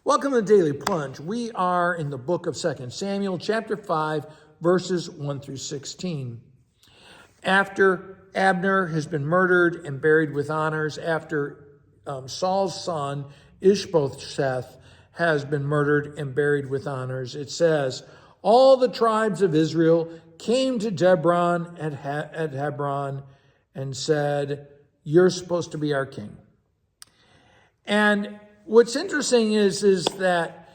Welcome to the Daily Plunge. We are in the book of 2 Samuel, chapter 5, verses 1 through 16. After Abner has been murdered and buried with honors, after Saul's son, Ishbosheth, has been murdered and buried with honors, it says, all the tribes of Israel came to Hebron at Hebron and said, you're supposed to be our king. And what's interesting is that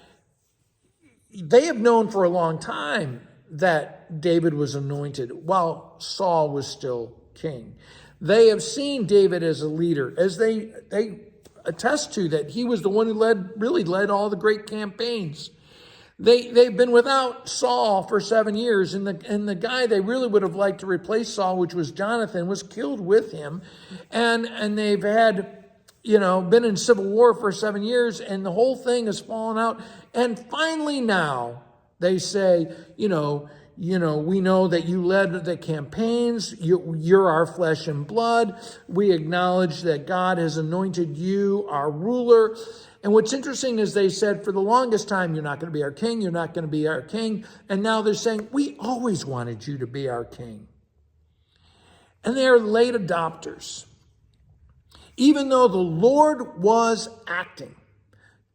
they have known for a long time that David was anointed while Saul was still king. They have seen David as a leader, as they attest to that he was the one who really led all the great campaigns. They've been without Saul for 7 years, and the guy they really would have liked to replace Saul, which was Jonathan, was killed with him, and they've had been in civil war for 7 years, and the whole thing has fallen out. And finally now they say, we know that you led the campaigns. You're our flesh and blood. We acknowledge that God has anointed you our ruler. And what's interesting is they said for the longest time, you're not going to be our king. You're not going to be our king. And now they're saying, we always wanted you to be our king. And they are late adopters. Even though the Lord was acting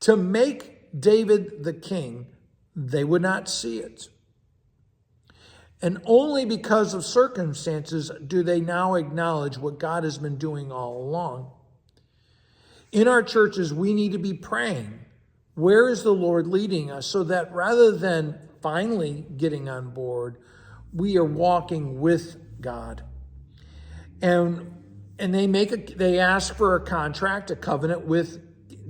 to make David the king, they would not see it. And only because of circumstances do they now acknowledge what God has been doing all along. In our churches, we need to be praying, where is the Lord leading us? So that rather than finally getting on board, we are walking with God. And they ask for a contract, a covenant with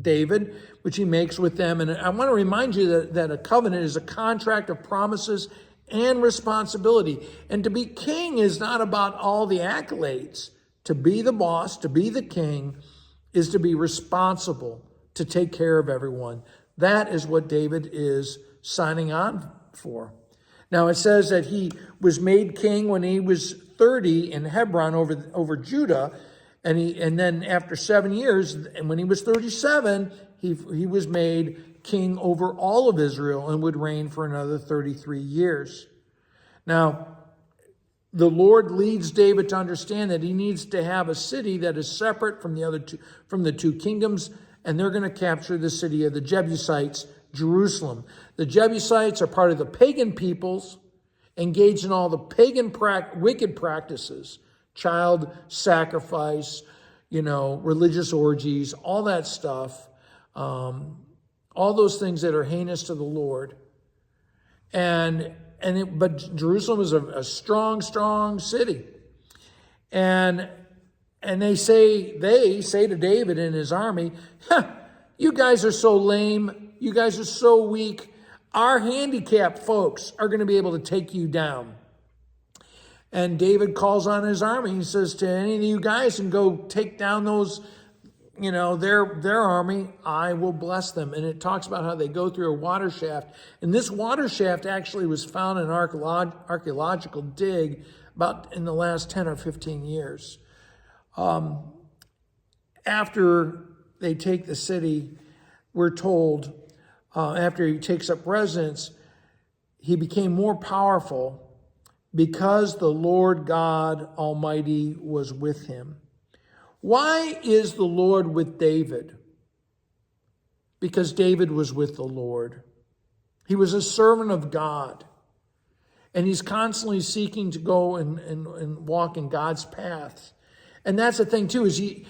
David, which he makes with them. And I want to remind you that a covenant is a contract of promises and responsibility. And to be king is not about all the accolades. To be the boss, to be the king, is to be responsible, to take care of everyone. That is what David is signing on for. Now it says that he was made king when he was 30 in Hebron over Judah, and then after 7 years, and when he was 37, he was made king over all of Israel and would reign for another 33 years. Now, the Lord leads David to understand that he needs to have a city that is separate from the two kingdoms, and they're going to capture the city of the Jebusites, Jerusalem. The Jebusites are part of the pagan peoples, engaged in all the pagan wicked practices, child sacrifice, religious orgies, all that stuff, all those things that are heinous to the Lord. But Jerusalem is a strong city. And they say to David and his army, you guys are so lame, you guys are so weak. Our handicapped folks are going to be able to take you down. And David calls on his army. He says to any of you guys, and go take down those, their army. I will bless them. And it talks about how they go through a water shaft. And this water shaft actually was found in an archaeological dig about in the last 10 or 15 years. After they take the city, we're told, after he takes up residence, he became more powerful because the Lord God Almighty was with him. Why is the Lord with David? Because David was with the Lord. He was a servant of God. And he's constantly seeking to go and walk in God's paths. And that's the thing too, is the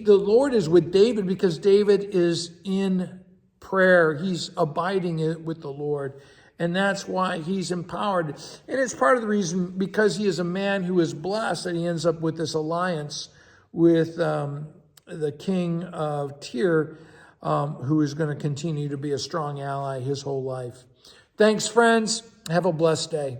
Lord is with David because David is in prayer. He's abiding with the Lord. And that's why he's empowered. And it's part of the reason, because he is a man who is blessed, that he ends up with this alliance with the king of Tyre, who is going to continue to be a strong ally his whole life. Thanks, friends. Have a blessed day.